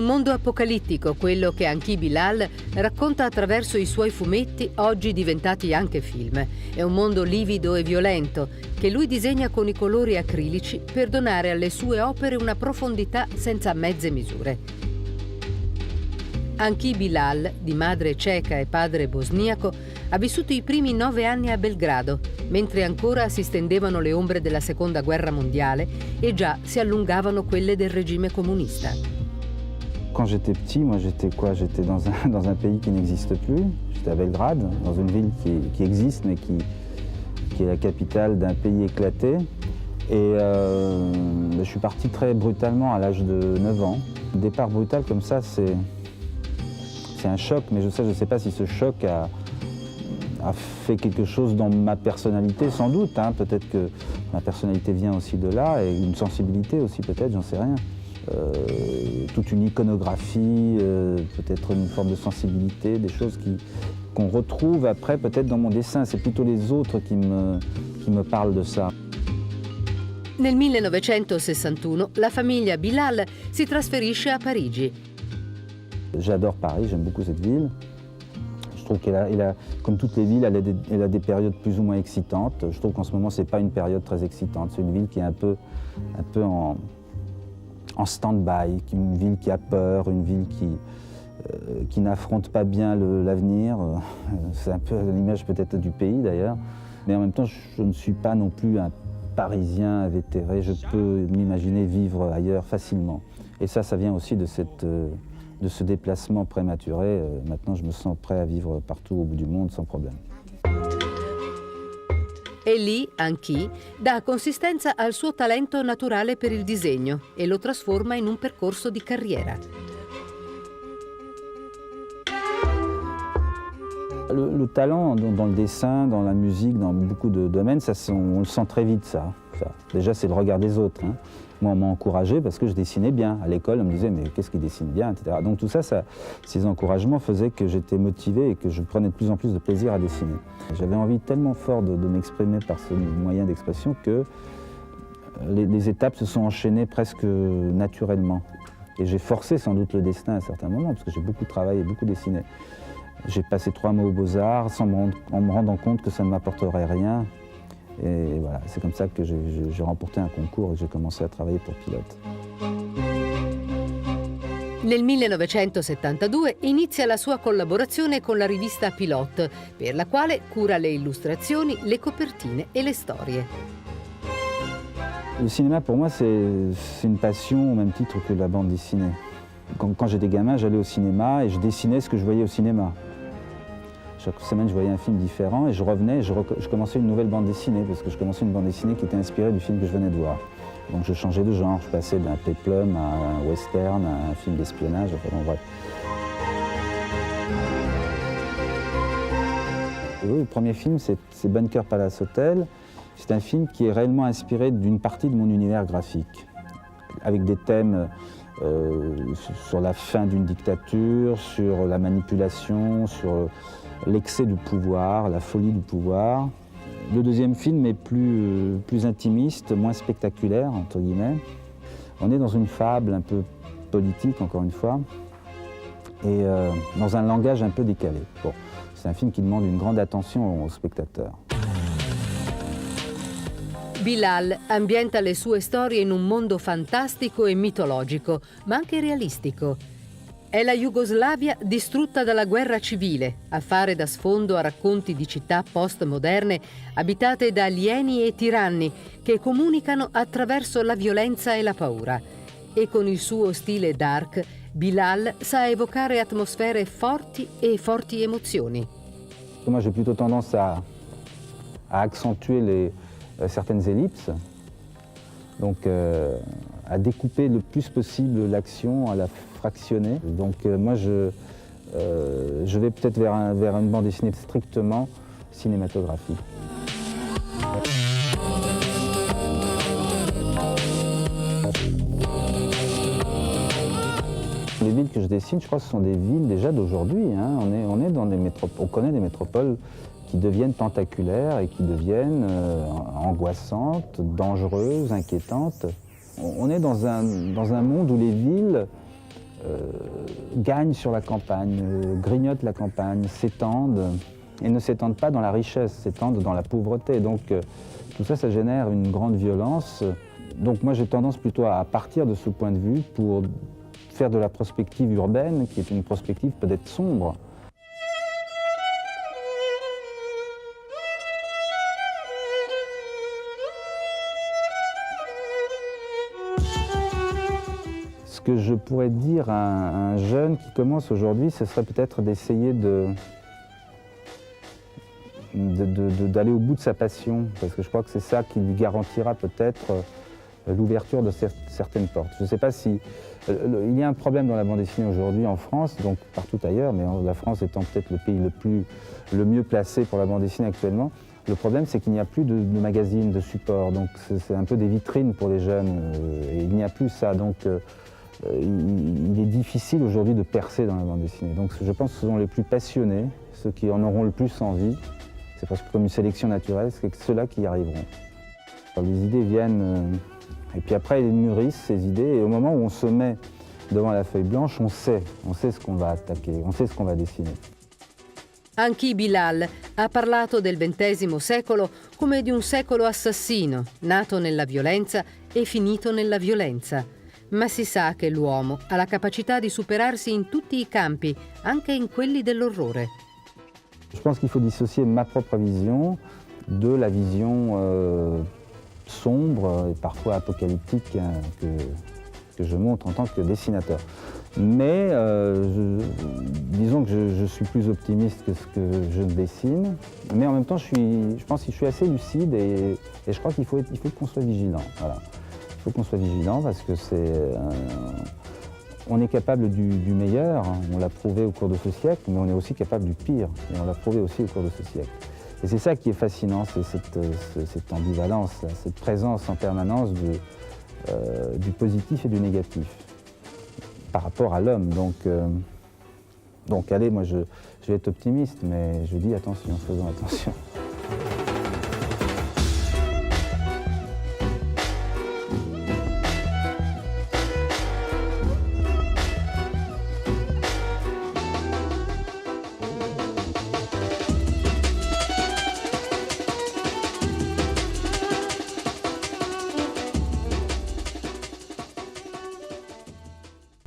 mondo apocalittico quello che Anki Bilal racconta attraverso i suoi fumetti, oggi diventati anche film. È un mondo livido e violento che lui disegna con i colori acrilici per donare alle sue opere una profondità senza mezze misure. Anki Bilal, di madre ceca e padre bosniaco, ha vissuto i primi 9 anni a Belgrado, mentre ancora si stendevano le ombre della Seconda Guerra Mondiale e già si allungavano quelle del regime comunista. Quand j'étais petit, moi j'étais dans un pays qui n'existe plus. J'étais à Belgrade, dans une ville qui existe mais qui est la capitale d'un pays éclaté. Et je suis parti très brutalement à l'âge de 9 ans. Un départ brutal comme ça, c'est un choc, mais je sais pas si ce choc a fait quelque chose dans ma personnalité, sans doute. Hein. Peut-être que ma personnalité vient aussi de là, et une sensibilité aussi peut-être, j'en sais rien. Toute une iconographie, peut-être une forme de sensibilité, des choses qu'on retrouve après peut-être dans mon dessin. C'est plutôt les autres qui me parlent de ça. Nel 1961 la famiglia Bilal si trasferisce a Parigi. J'adore Paris, j'aime beaucoup cette ville. Je trouve comme toutes les villes, elle a des périodes plus ou moins excitantes. Je trouve qu'en ce moment, c'est pas une période très excitante. C'est une ville qui est un peu en stand-by, une ville qui a peur, une ville qui n'affronte pas bien l'avenir. C'est un peu l'image peut-être du pays d'ailleurs. Mais en même temps, je ne suis pas non plus un Parisien invétéré. Je peux m'imaginer vivre ailleurs facilement. Et ça vient aussi de ce déplacement prématuré. Maintenant, je me sens prêt à vivre partout au bout du monde sans problème. E lì Anki dà consistenza al suo talento naturale per il disegno e lo trasforma in un percorso di carriera. Le talent dans le dessin, dans la musique, dans beaucoup de domaines, on le sent très vite ça. Déjà, c'est le regard des autres. Hein. Moi, on m'a encouragé parce que je dessinais bien. À l'école, on me disait « mais qu'est-ce qu'il dessine bien ?» etc. Donc tout ça, ces encouragements faisaient que j'étais motivé et que je prenais de plus en plus de plaisir à dessiner. J'avais envie tellement fort de m'exprimer par ce moyen d'expression que les étapes se sont enchaînées presque naturellement. Et j'ai forcé sans doute le destin à un certain moment parce que j'ai beaucoup travaillé, beaucoup dessiné. J'ai passé 3 mois aux Beaux-Arts en me rendant compte que ça ne m'apporterait rien. Et voilà, c'est comme ça que j'ai remporté un concours et j'ai commencé à travailler pour Pilote. Nel 1972 inizia la sua collaborazione con la rivista Pilote, per la quale cura le illustrazioni, le copertine e le storie. Le cinéma, pour moi, c'est une passion au même titre que la bande dessinée. Quand j'étais gamin, j'allais au cinéma et je dessinais ce que je voyais au cinéma. Chaque semaine, je voyais un film différent et je revenais et je commençais une nouvelle bande dessinée parce que je commençais une bande dessinée qui était inspirée du film que je venais de voir. Donc je changeais de genre, je passais d'un péplum à un western, à un film d'espionnage, enfin bon, bref. Oui, le premier film, c'est Bunker Palace Hotel. C'est un film qui est réellement inspiré d'une partie de mon univers graphique, avec des thèmes sur la fin d'une dictature, sur la manipulation, sur l'excès du pouvoir, la folie du pouvoir. Le deuxième film est plus intimiste, moins spectaculaire, entre guillemets. On est dans une fable un peu politique, encore une fois, et dans un langage un peu décalé. Bon, c'est un film qui demande une grande attention aux spectateurs. Bilal ambienta le sue storie in un mondo fantastico e mitologico, ma anche realistico. È la Jugoslavia distrutta dalla guerra civile, a fare da sfondo a racconti di città postmoderne abitate da alieni e tiranni che comunicano attraverso la violenza e la paura. E con il suo stile dark, Bilal sa evocare atmosfere forti e forti emozioni. Moi, j'ai plutôt tendance à accentuer certaines ellipses, donc à découper le plus possible l'action, à la fractionner. Donc moi je vais peut-être vers une bande dessinée strictement cinématographique. Les villes que je dessine, je crois que ce sont des villes déjà d'aujourd'hui. Hein. On est dans des métropoles, on connaît des métropoles qui deviennent tentaculaires et qui deviennent angoissantes, dangereuses, inquiétantes. On est dans un monde où les villes gagnent sur la campagne, grignotent la campagne, s'étendent, et ne s'étendent pas dans la richesse, s'étendent dans la pauvreté. Donc tout ça, ça génère une grande violence. Donc moi, j'ai tendance plutôt à partir de ce point de vue pour faire de la prospective urbaine, qui est une prospective peut-être sombre. Ce que je pourrais dire à un jeune qui commence aujourd'hui, ce serait peut-être d'essayer d'aller au bout de sa passion, parce que je crois que c'est ça qui lui garantira peut-être l'ouverture de certaines portes. Je ne sais pas si... il y a un problème dans la bande dessinée aujourd'hui en France, donc partout ailleurs, mais la France étant peut-être le pays le mieux placé pour la bande dessinée actuellement. Le problème, c'est qu'il n'y a plus de magazines, de supports, donc c'est un peu des vitrines pour les jeunes, et il n'y a plus ça. Donc il est difficile aujourd'hui de percer dans la bande dessinée. Donc je pense que ce sont les plus passionnés, ceux qui en auront le plus envie. C'est presque comme une sélection naturelle, c'est ceux-là qui y arriveront. Alors, les idées viennent, et puis après elles mûrissent, ces idées, et au moment où on se met devant la feuille blanche, on sait ce qu'on va attaquer, on sait ce qu'on va dessiner. Anche Bilal ha parlato del XX secolo come di un secolo assassino, nato nella violenza e finito nella violenza. Ma si sa che l'uomo ha la capacità di superarsi in tutti i campi, anche in quelli dell'orrore. Je pense qu'il faut dissocier ma propre vision de la vision sombre et parfois apocalyptique que je montre en tant que dessinateur. Mais disons que je suis plus optimiste que ce que je dessine, mais en même temps je pense que je suis assez lucide et je crois qu'il faut qu'on soit vigilant. Voilà. Il faut qu'on soit vigilant parce que on est capable du meilleur, on l'a prouvé au cours de ce siècle, mais on est aussi capable du pire, et on l'a prouvé aussi au cours de ce siècle. Et c'est ça qui est fascinant, c'est cette ambivalence, cette présence en permanence du positif et du négatif par rapport à l'homme. Donc allez, moi je vais être optimiste, mais je dis attention, faisons attention.